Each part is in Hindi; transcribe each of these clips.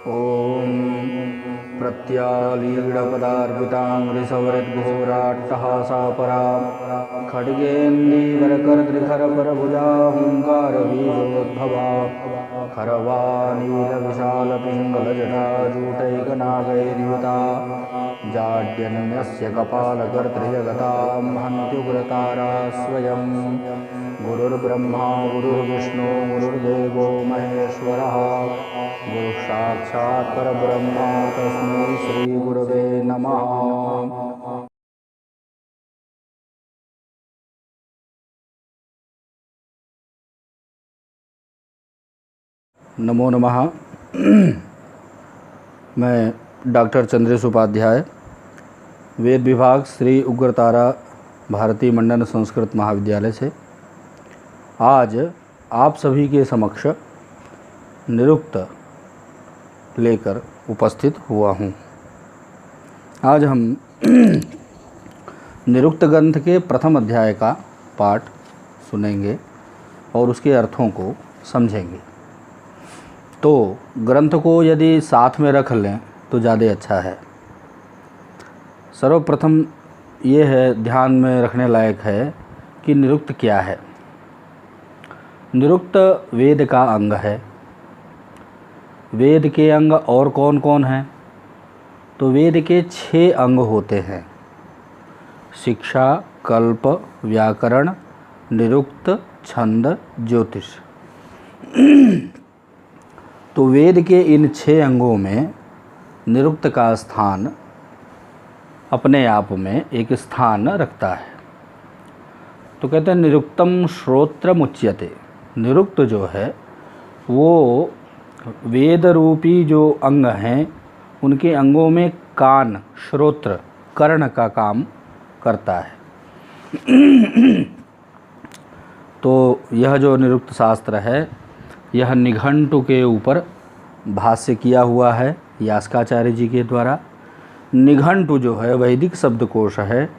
ॐ प्रत्यालीडपदार्पिताङ्घ्रिसवृद्घोराट्टहासापरां खड्गेन्दीवरकर्दृखरपरभुजा हुङ्कारबीजोद्भवा खरवानीलविशालपिङ्गलजटाजूटैकनागैर्युता जाड्यन्यस्य कपालकर्तृजगतां हन्त्युग्रतारा स्वयं। गुरुर्ब्रह्मा गुरुर्विष्णु गुरुर्देवो महेश्वरः गुरुसाक्षात् परब्रह्म तस्मै श्रीगुरवे नमः। नमो नमः। मैं डॉक्टर चंद्रेश उपाध्याय, वेद विभाग श्री उग्रतारा भारती मंडन संस्कृत महाविद्यालय से आज आप सभी के समक्ष निरुक्त लेकर उपस्थित हुआ हूँ। आज हम निरुक्त ग्रंथ के प्रथम अध्याय का पाठ सुनेंगे और उसके अर्थों को समझेंगे। तो ग्रंथ को यदि साथ में रख लें तो ज़्यादा अच्छा है। सर्वप्रथम ये है, ध्यान में रखने लायक है कि निरुक्त क्या है। निरुक्त वेद का अंग है। वेद के अंग और कौन कौन हैं? तो वेद के 6 अंग होते हैं: शिक्षा, कल्प, व्याकरण, निरुक्त, छंद, ज्योतिष। तो वेद के इन 6 अंगों में निरुक्त का स्थान अपने आप में एक स्थान रखता है। तो कहते हैं निरुक्तम श्रोत्रमुच्यते। निरुक्त जो है वो वेद रूपी जो अंग हैं उनके अंगों में कान, श्रोत्र, कर्ण का काम करता है। तो यह जो निरुक्त शास्त्र है यह निघंटु के ऊपर भाष्य किया हुआ है यास्काचार्य जी के द्वारा। निघंटु जो है वैदिक शब्दकोश है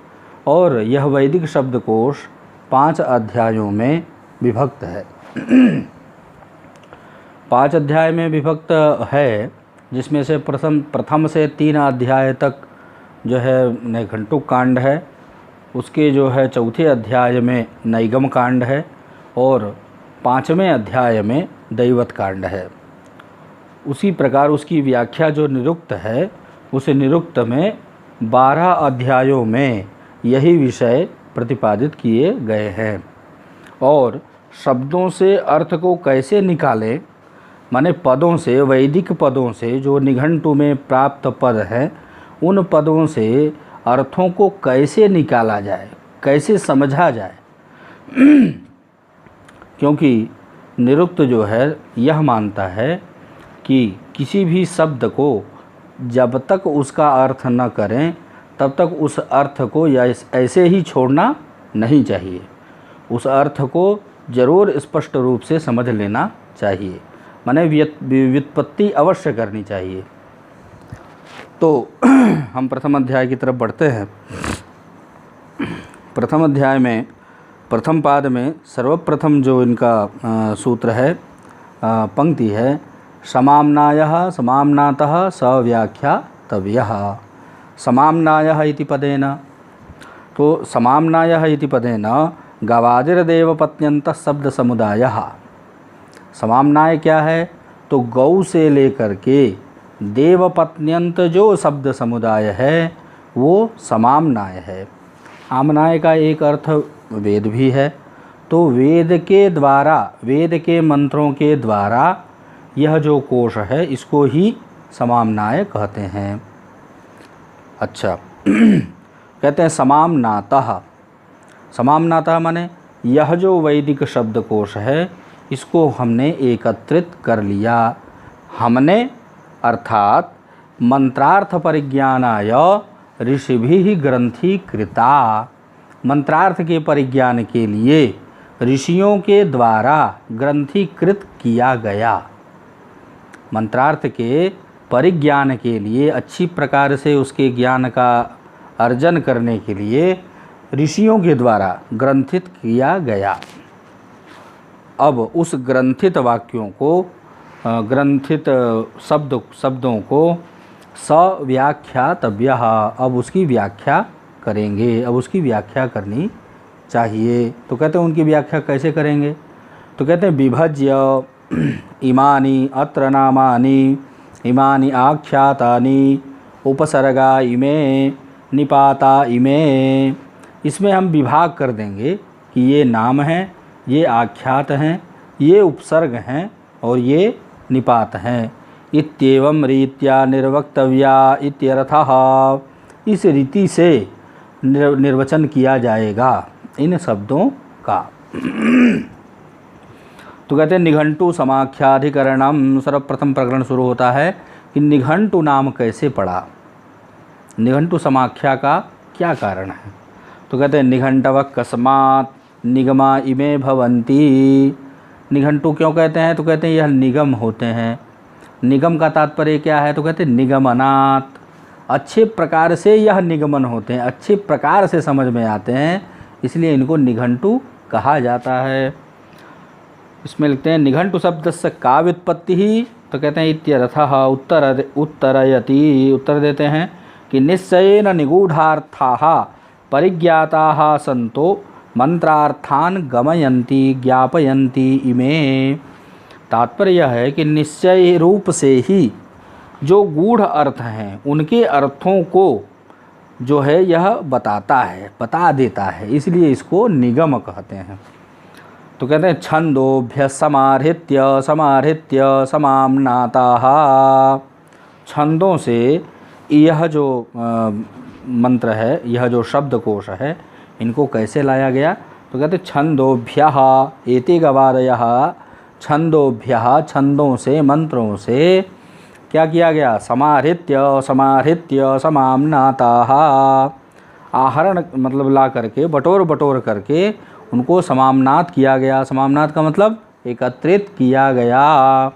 और यह वैदिक शब्दकोश 5 अध्यायों में विभक्त है। 5 अध्याय में विभक्त है, जिसमें से प्रथम से 3 अध्याय तक जो है निघंटु कांड है। उसके जो है चौथे अध्याय में नैगम कांड है और 5वें अध्याय में दैवत कांड है। उसी प्रकार उसकी व्याख्या जो निरुक्त है, उस निरुक्त में 12 अध्यायों में यही विषय प्रतिपादित किए गए हैं। और शब्दों से अर्थ को कैसे निकालें, माने पदों से, वैदिक पदों से जो निघंटु में प्राप्त पद हैं, उन पदों से अर्थों को कैसे निकाला जाए, कैसे समझा जाए। क्योंकि निरुक्त जो है यह मानता है कि किसी भी शब्द को जब तक उसका अर्थ न करें तब तक उस अर्थ को या ऐसे ही छोड़ना नहीं चाहिए। उस अर्थ को ज़रूर स्पष्ट रूप से समझ लेना चाहिए, माने व्युत्पत्ति अवश्य करनी चाहिए। तो हम प्रथम अध्याय की तरफ बढ़ते हैं। प्रथम अध्याय में प्रथम पाद में सर्वप्रथम जो इनका सूत्र है, पंक्ति है, समाम्नायः समाम्नातः सव्याख्यातव्यः। समाम्नायः इति पदेन, तो समाम्नायः इति पदेन गवादिर्देवपत्यन्तः शब्द समुदायः। समाम्नाय क्या है? तो गौ से लेकर के देवपत्यंत जो शब्द समुदाय है वो समाम्नाय है। आम्नाय का एक अर्थ वेद भी है। तो वेद के द्वारा, वेद के मंत्रों के द्वारा यह जो कोश है इसको ही समाम्नाय कहते हैं। अच्छा, कहते हैं समाम्नातः। समाम्नातः माने यह जो वैदिक शब्दकोश है इसको हमने एकत्रित कर लिया। हमने अर्थात मंत्रार्थ परिज्ञानाय ऋषिभिः ग्रंथीकृता। मंत्रार्थ के परिज्ञान के लिए ऋषियों के द्वारा ग्रंथीकृत किया गया। मंत्रार्थ के परिज्ञान के लिए, अच्छी प्रकार से उसके ज्ञान का अर्जन करने के लिए ऋषियों के द्वारा ग्रंथित किया गया। अब उस ग्रंथित वाक्यों को ग्रंथित शब्दों को सव्याख्यातव्यः, अब उसकी व्याख्या करेंगे, अब उसकी व्याख्या करनी चाहिए। तो कहते हैं उनकी व्याख्या कैसे करेंगे? तो कहते हैं विभज्य इमानि अत्र नामानि इमानि आख्यातानि उपसर्गा इमे निपाता इमे। इसमें हम विभाग कर देंगे कि ये नाम हैं, ये आख्यात हैं, ये उपसर्ग हैं और ये निपात हैं। इत्येवं रीत्या निर्वक्तव्या इत्यर्थः, इस रीति से निर्वचन किया जाएगा इन शब्दों का। तो कहते हैं निघंटु समाख्याधिकरणम, सर्वप्रथम प्रकरण शुरू होता है कि निघंटु नाम कैसे पड़ा, निघंटु समाख्या का क्या कारण है। तो कहते हैं निघंटव कस्मात् निगमा इमे भवन्ति। निघंटु क्यों कहते हैं? तो कहते हैं यह निगम होते हैं। निगम का तात्पर्य क्या है? तो कहते हैं निगमनात्, अच्छे प्रकार से यह निगमन होते हैं, अच्छे प्रकार से समझ में आते हैं, इसलिए इनको निघंटु कहा जाता है। इसमें लिखते हैं निघंटु शब्द से का व्युत्पत्ति ही। तो कहते हैं इत्यर्थः उत्तरयति, उत्तर देते हैं कि निश्चयेन निगूढ़ार्थाः परिज्ञाताः सन्तो मंत्रार्थान गमयन्ति ज्ञापयन्ति इमे। तात्पर्य यह है कि निश्चय रूप से ही जो गूढ़ अर्थ हैं उनके अर्थों को जो है यह बताता है, बता देता है, इसलिए इसको निगम कहते हैं। तो कहते हैं छंदोभ्य समाहृत्य समाहृत्य समाम्नाताः, छंदों से यह जो मंत्र है, यह जो शब्दकोश है, इनको कैसे लाया गया? तो कहते छंदोभ्यः एते गवादयः, छंदोभ्यः छंदों से मंत्रों से क्या किया गया? समाहृत्य समाहृत्य समाम्नाताः, आहरण मतलब ला करके बटोर बटोर करके उनको समाम्नात किया गया। समाम्नात का मतलब एकत्रित किया गया।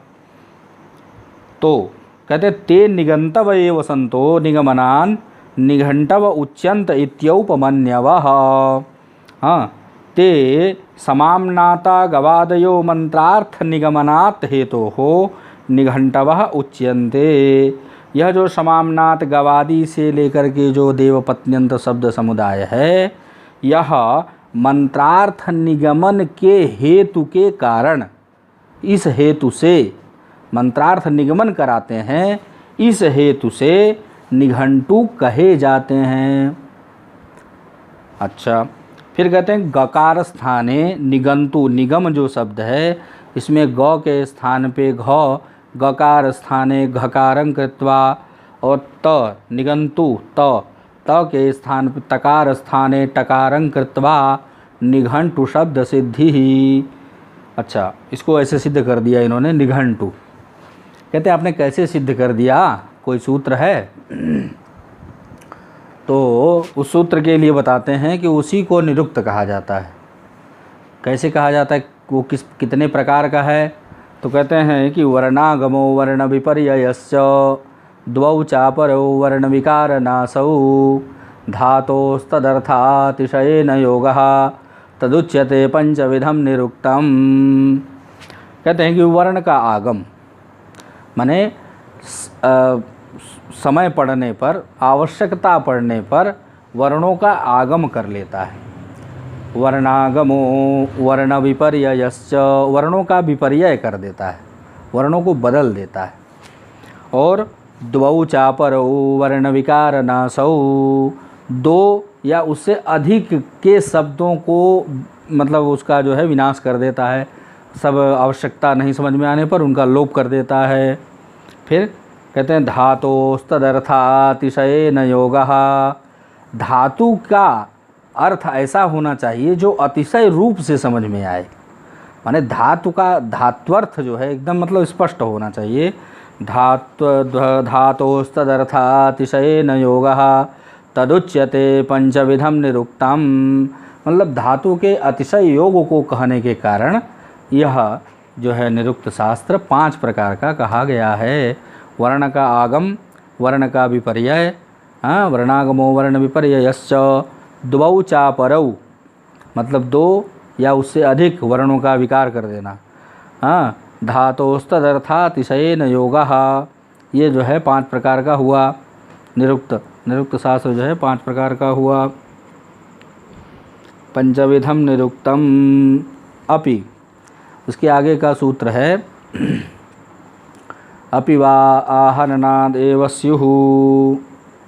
तो कहते ते निगंतव एव संतो निगमनान निघंटव उच्यंत इत्यौपमन्यवः। हाँ, ते समाम्नाता गवादयो मंत्रार्थ निगमनात् हेतोः निघंटवः उच्यन्ते। यह जो समाम्नात गवादी से लेकर के जो देवपत्यंत शब्द समुदाय है, यह मंत्रार्थ निगमन के हेतु के कारण, इस हेतु से मंत्रार्थ निगमन कराते हैं, इस हेतु से निघंटु कहे जाते हैं। अच्छा, फिर कहते हैं गकार स्थाने निगंतु, निगम जो शब्द है इसमें ग के स्थान पे घ, गकार स्थाने घकारं कृत्वा, और त निगंतु त के स्थान पर तकार स्थाने टकारं कृत्वा निघंटु शब्द सिद्धि ही। अच्छा, इसको ऐसे सिद्ध कर दिया इन्होंने निघंटु। कहते हैं आपने कैसे सिद्ध कर दिया, कोई सूत्र है? तो उस सूत्र के लिए बताते हैं कि उसी को निरुक्त कहा जाता है। कैसे कहा जाता है, वो कितने प्रकार का है? तो कहते हैं कि वर्णागमो वर्ण विपर्ययश्च द्वौ चापरौ वर्ण विकार नासौ धातोस्तदर्थातिशयेन योगः तदुच्यते पंचविधम निरुक्तम। कहते हैं कि वर्ण का आगम माने समय पड़ने पर, आवश्यकता पड़ने पर वर्णों का आगम कर लेता है। वर्णागमो वर्ण विपर्ययश्च, वर्णों का विपर्यय कर देता है, वर्णों को बदल देता है। और द्वौ चापरौ वर्ण विकार नासौ, दो या उससे अधिक के शब्दों को मतलब उसका जो है विनाश कर देता है, सब आवश्यकता नहीं समझ में आने पर उनका लोप कर देता है। फिर कहते हैं धातोस्तदर्थातिशयेन योगः, धातु का अर्थ ऐसा होना चाहिए जो अतिशय रूप से समझ में आए, माने धातु का धात्वर्थ जो है एकदम मतलब स्पष्ट होना चाहिए। धातोस्तदर्थातिशयेन योगः तदुच्यते पंचविधम निरुक्तम, मतलब धातु के अतिशय योग को कहने के कारण यह जो है निरुक्त शास्त्र 5 प्रकार का कहा गया है। वर्ण का आगम, वर्ण का विपर्यय, वर्णागमो वर्ण विपर्ययश्च द्वौ चापरौ, मतलब 2 या उससे अधिक वर्णों का विकार कर देना, धातोस्तदर्थातिशयेन योगः। ये जो है 5 प्रकार का हुआ। निरुक्त शास्त्र जो है 5 प्रकार का हुआ। पंचविधम निरुक्तम अपि, उसके आगे का सूत्र है अपि वा आहननाद एव स्युः।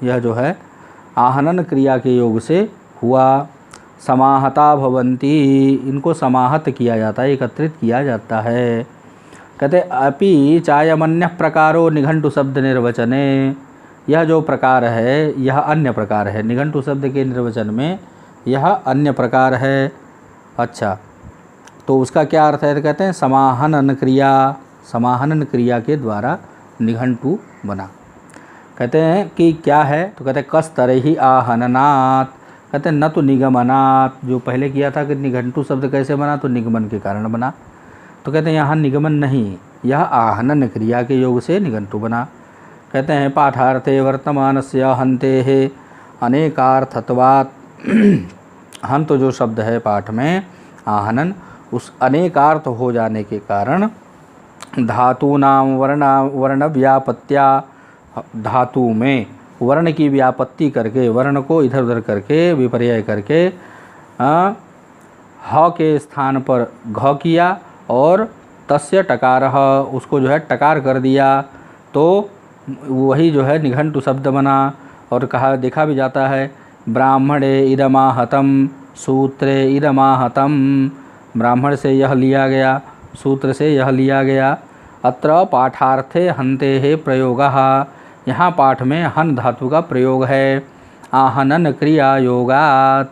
यह जो है आहनन क्रिया के योग से हुआ। समाहता भवन्ति, इनको समाहत किया जाता है, एकत्रित किया जाता है। कहते अपि चायमन्य प्रकारो निघंटु शब्द निर्वचने। यह जो प्रकार है यह अन्य प्रकार है। निघंटु शब्द के निर्वचन में यह अन्य प्रकार है। अच्छा, तो उसका क्या अर्थ है? तो कहते हैं समाहनन क्रिया, समाहनन क्रिया के द्वारा निघंटु बना। कहते हैं कि क्या है? तो कहते हैं कस तरहि आहननात्। कहते हैं न तो निगमनात्, जो पहले किया था कि निघंटु शब्द कैसे बना, तो निगमन के कारण बना। तो कहते हैं यहाँ निगमन नहीं, यह आहनन क्रिया के योग से निघंटु बना। कहते हैं पाठार्थे वर्तमानस्य हन्तेः अनेकार्थत्वात्। हंत जो शब्द है पाठ में आहनन, उस अनेकार्थ हो जाने के कारण धातूनां वर्ण व्यापत्या, धातु में वर्ण की व्यापत्ति करके, वर्ण को इधर उधर करके विपर्यय करके ह के स्थान पर घ किया और तस्य टकारः, उसको जो है टकार कर दिया, तो वही जो है निघंटु शब्द बना। और कहा देखा भी जाता है ब्राह्मणे इदमाहतम, सूत्रे इदमाहतम। ब्राह्मण से यह लिया गया, सूत्र से यह लिया गया। अत्र पाठार्थे हन्तेः प्रयोगः, यहाँ पाठ में हन धातु का प्रयोग है। आहनन क्रिया योगात,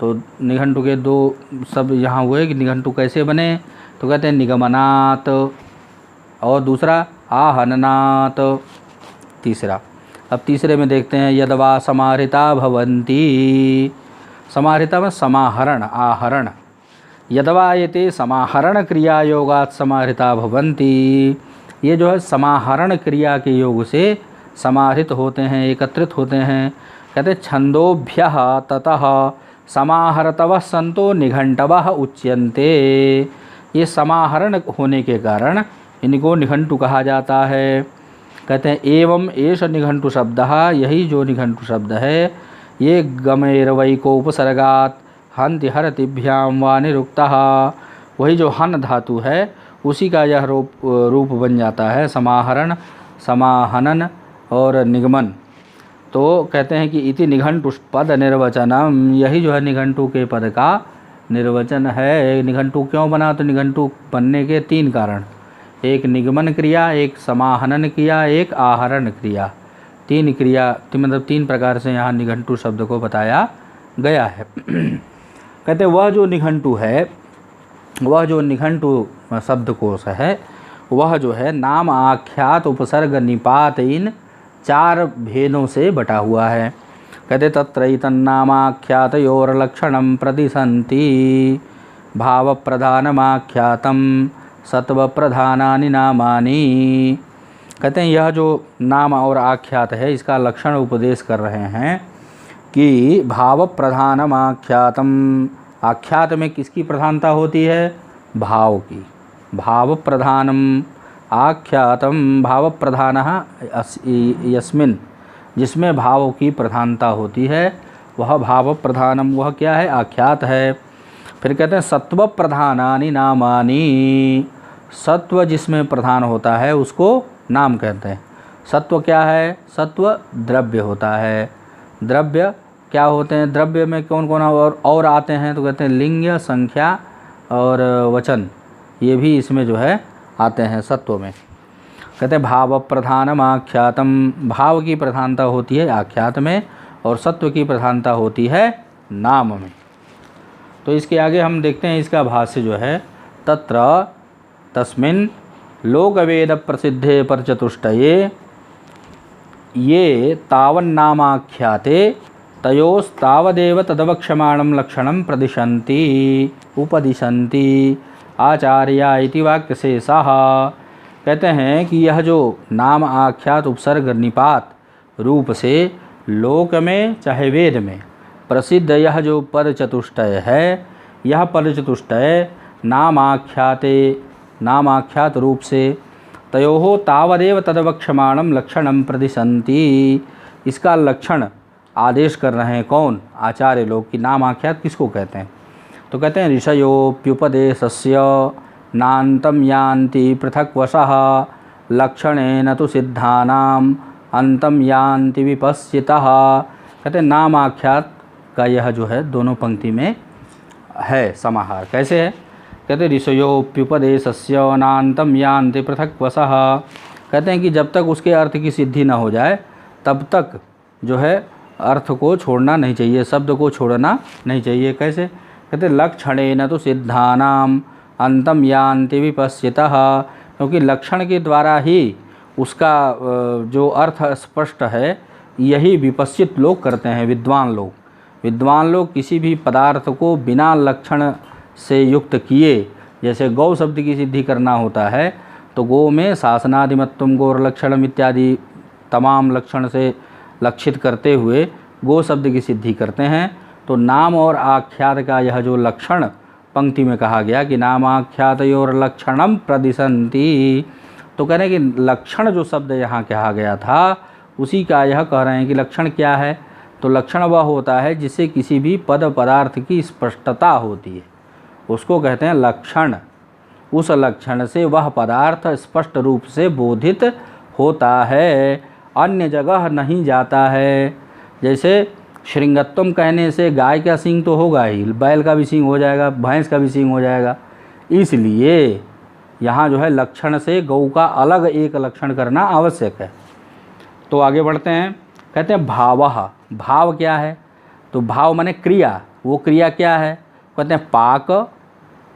तो निघंटु के 2 शब्द यहाँ हुए कि निघंटु कैसे बने, तो कहते हैं निगमनात् और दूसरा आहननात्। तीसरा, अब तीसरे में देखते हैं यदवा समाहृता भवन्ति। समाहृता में समाहरण, आहरण। यदवा एते समाहरण क्रिया योगात् समाहृता भवन्ति। ये जो है समाहरण क्रिया के योग से समाहृत होते हैं, एकत्रित होते हैं। कहते छंदोभ्यः ततः समाहर्तवः सन्तो निघंटवः उच्यन्ते। ये समाहरण होने के कारण इनको निघंटु कहा जाता है। कहते हैं एवं एष निघंटु शब्दः, यही जो निघंटु शब्द है ये गमेरवैकोपसर्गात् हन्ति हरतिभ्यां वा निरुक्तः। वही जो हन धातु है उसी का यह रूप बन जाता है, समाहरण, समाहनन और निगमन। तो कहते हैं कि इति निघंटु पद निर्वचनम, यही जो है निघंटु के पद का निर्वचन है। निघंटु क्यों बना? तो निघंटु बनने के 3 कारण, एक निगमन क्रिया, एक समाहनन क्रिया, एक आहरण क्रिया। 3 क्रिया, मतलब 3 प्रकार से यहाँ निघंटु शब्द को बताया गया है। कहते वह जो निघंटु है, वह जो निघंटु शब्दकोश है, वह जो है नाम आख्यात उपसर्ग निपात इन 4 भेदों से बटा हुआ है। कहते तत्रैतन्नामाख्यातयोर्लक्षणं प्रतिसन्ति भाव प्रधानमाख्यातम सत्व प्रधानानि नामानि। कहते हैं यह जो नाम और आख्यात है इसका लक्षण उपदेश कर रहे हैं कि भाव प्रधानमाख्यातम, आख्यात में किसकी प्रधानता होती है? भाव की। भाव प्रधानम आख्यातम, भाव प्रधानः यस्मिन्, जिसमें भाव की प्रधानता होती है वह भाव प्रधानम, वह क्या है? आख्यात है। फिर कहते हैं सत्व प्रधानानि नामानि, सत्व जिसमें प्रधान होता है उसको नाम कहते हैं। सत्व क्या है? सत्व द्रव्य होता है। द्रव्य क्या होते हैं? द्रव्य में कौन कौन और आते हैं? तो कहते हैं लिंग, संख्या और वचन, ये भी इसमें जो है आते हैं सत्व में। कहते हैं भाव प्रधानम आख्यातम, भाव की प्रधानता होती है आख्यात में और सत्व की प्रधानता होती है नाम में। तो इसके आगे हम देखते हैं इसका भाष्य जो है तत्र तस्मिन् लोकवेद प्रसिद्धे परचतुष्टये ये तावन्नामाख्याते तयोस्तावदेव तदवक्ष्यमाणं लक्षणं प्रदिशन्ति उपदिशन्ति आचार्या इति वाक्यशेषः। कहते हैं कि यह जो नाम आख्यात उपसर्ग निपात रूप से लोक में चाहे वेद में प्रसिद्ध यह जो पद चतुष्टय है, यह पद चतुष्टय नाम आख्याते नाम आख्यात रूप से। तयोः तावदेव तद्वक्ष्यमाणं लक्षणं प्रदिशन्ति। इसका लक्षण आदेश कर रहे हैं कौन? आचार्य लोग कि नाम आख्यात किसको कहते हैं। तो कहते हैं ऋषयोप्युपदेशस्य नान्तं यान्ति पृथक्वशः लक्षणेन तु सिद्धानाम अंतम यान्ति विपश्चितः। कहते हैं नाम आख्यात का यह जो है दोनों पंक्ति में है समाहार। कैसे है? कहते हैं ऋषयोप्युपदेशस्य नान्तं यान्ति पृथक्वशः। कहते हैं कि जब तक उसके अर्थ की सिद्धि न हो जाए तब तक जो है अर्थ को छोड़ना नहीं चाहिए, शब्द को छोड़ना नहीं चाहिए। कैसे? कहते हैं लक्षणेन तु सिद्धानाम अंतम यान्ति विपश्चितः। क्योंकि लक्षण के द्वारा ही उसका जो अर्थ स्पष्ट है यही विपश्चित लोग करते हैं, विद्वान लोग। विद्वान लोग किसी भी पदार्थ को बिना लक्षण से युक्त किए, जैसे गौ शब्द की सिद्धि करना होता है तो गो में शासनादिमत्वम गौर लक्षणम इत्यादि तमाम लक्षण से लक्षित करते हुए गो शब्द की सिद्धि करते हैं। तो नाम और आख्यात का यह जो लक्षण पंक्ति में कहा गया कि नामाख्यातयोर लक्षणम प्रदिशन्ति, तो कह रहे हैं कि लक्षण जो शब्द यहाँ कहा गया था उसी का यह कह रहे हैं कि लक्षण क्या है। तो लक्षण वह होता है जिससे किसी भी पद पदार्थ की स्पष्टता होती है, उसको कहते हैं लक्षण। उस लक्षण से वह पदार्थ स्पष्ट रूप से बोधित होता है, अन्य जगह नहीं जाता है। जैसे श्रृंगत्वम कहने से गाय का सींग तो होगा ही, बैल का भी सींग हो जाएगा, भैंस का भी सींग हो जाएगा। इसलिए यहाँ जो है लक्षण से गौ का अलग एक लक्षण करना आवश्यक है। तो आगे बढ़ते हैं। कहते हैं भावः। भाव क्या है? तो भाव माने क्रिया। वो क्रिया क्या है? कहते हैं पाक,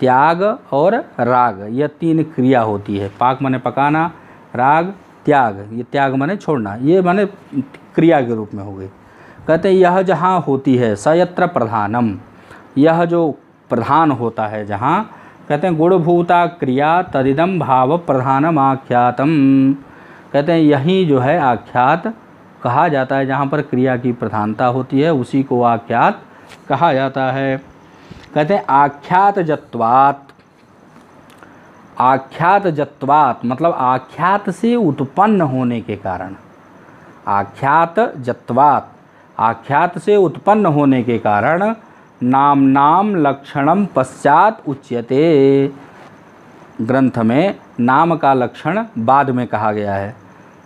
त्याग और राग, यह तीन क्रिया होती है। पाक माने पकाना, राग त्याग, ये त्याग माने छोड़ना, ये माने क्रिया के रूप में हो गई। कहते हैं यह जहाँ होती है सयत्र प्रधानम, यह जो प्रधान होता है जहाँ, कहते हैं गुणभूता क्रिया तदिदम भाव प्रधानम आख्यातम। कहते हैं यही जो है आख्यात कहा जाता है, जहाँ पर क्रिया की प्रधानता होती है उसी को आख्यात कहा जाता है। कहते हैं आख्यात जत्वात्। आख्यात जत्वात् मतलब आख्यात से उत्पन्न होने के कारण। आख्यात जत्वात्, आख्यात से उत्पन्न होने के कारण नाम लक्षणम पश्चात उच्यते। ग्रंथ में नाम का लक्षण बाद में कहा गया है।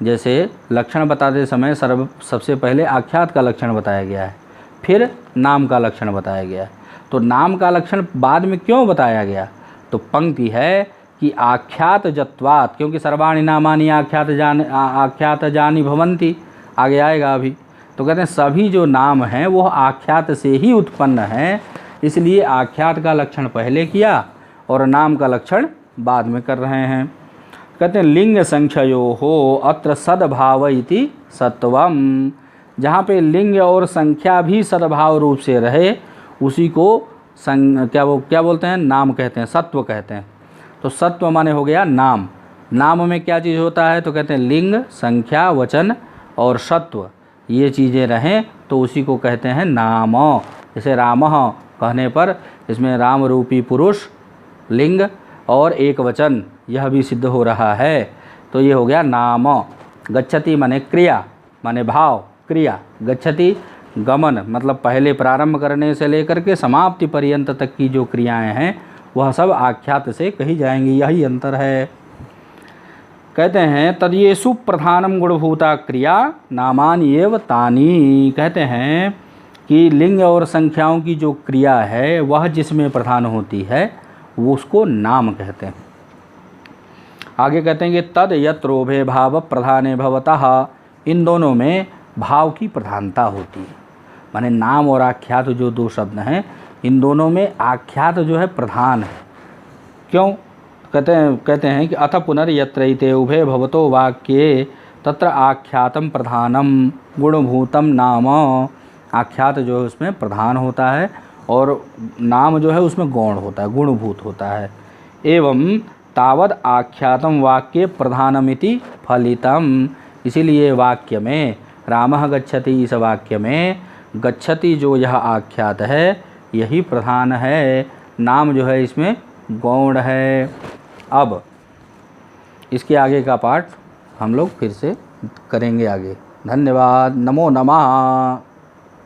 जैसे लक्षण बताते समय सबसे पहले आख्यात का लक्षण बताया गया है, फिर नाम का लक्षण बताया गया है। तो नाम का लक्षण बाद में क्यों बताया गया? तो पंक्ति है कि आख्यात जत्वात्, क्योंकि सर्वाणि नामानि आख्यात जानी भवन्ति, आगे आएगा अभी। तो कहते हैं सभी जो नाम हैं वो आख्यात से ही उत्पन्न हैं, इसलिए आख्यात का लक्षण पहले किया और नाम का लक्षण बाद में कर रहे हैं। कहते हैं लिंग संख्ययोः अत्र सद्भाव इति सत्वम। जहाँ पे लिंग और संख्या भी सद्भाव रूप से रहे उसी को क्या बोलते हैं? नाम कहते हैं, सत्व कहते हैं। तो सत्व माने हो गया नाम। नाम में क्या चीज़ होता है? तो कहते हैं लिंग, संख्या, वचन और सत्व, ये चीज़ें रहें तो उसी को कहते हैं नाम। जैसे रामः कहने पर इसमें राम रूपी पुरुष, लिंग और एक वचन, यह भी सिद्ध हो रहा है, तो ये हो गया नाम। गच्छति माने क्रिया, माने भाव, क्रिया। गच्छति गमन मतलब पहले प्रारंभ करने से लेकर के समाप्ति पर्यंत तक की जो क्रियाएं हैं वह सब आख्यात से कही जाएंगी, यही अंतर है। कहते हैं तद्येषु प्रधानम गुणभूता क्रिया नामानि एव तानि। कहते हैं कि लिंग और संख्याओं की जो क्रिया है वह जिसमें प्रधान होती है वो उसको नाम कहते हैं। आगे कहते हैं कि तद यत्रोभे भाव प्रधाने भवतः। इन दोनों में भाव की प्रधानता होती है, माने नाम और आख्यात जो दो शब्द हैं इन दोनों में आख्यात जो है प्रधान है। क्यों? कहते हैं कि अथ पुनर्यत्रैते उभे भवतो वाक्ये तत्र आख्यातम प्रधानम गुणभूतम नाम। आख्यात जो है उसमें प्रधान होता है और नाम जो है उसमें गौण होता है, गुणभूत होता है। एवं तावद आख्यातम वाक्ये प्रधानमिति फलितम। इसीलिए वाक्य में रामः गच्छति, इस वाक्य में गच्छति जो यह आख्यात है यही प्रधान है, नाम जो है इसमें गौण है। अब इसके आगे का पाठ हम लोग फिर से करेंगे आगे। धन्यवाद। नमो नमः।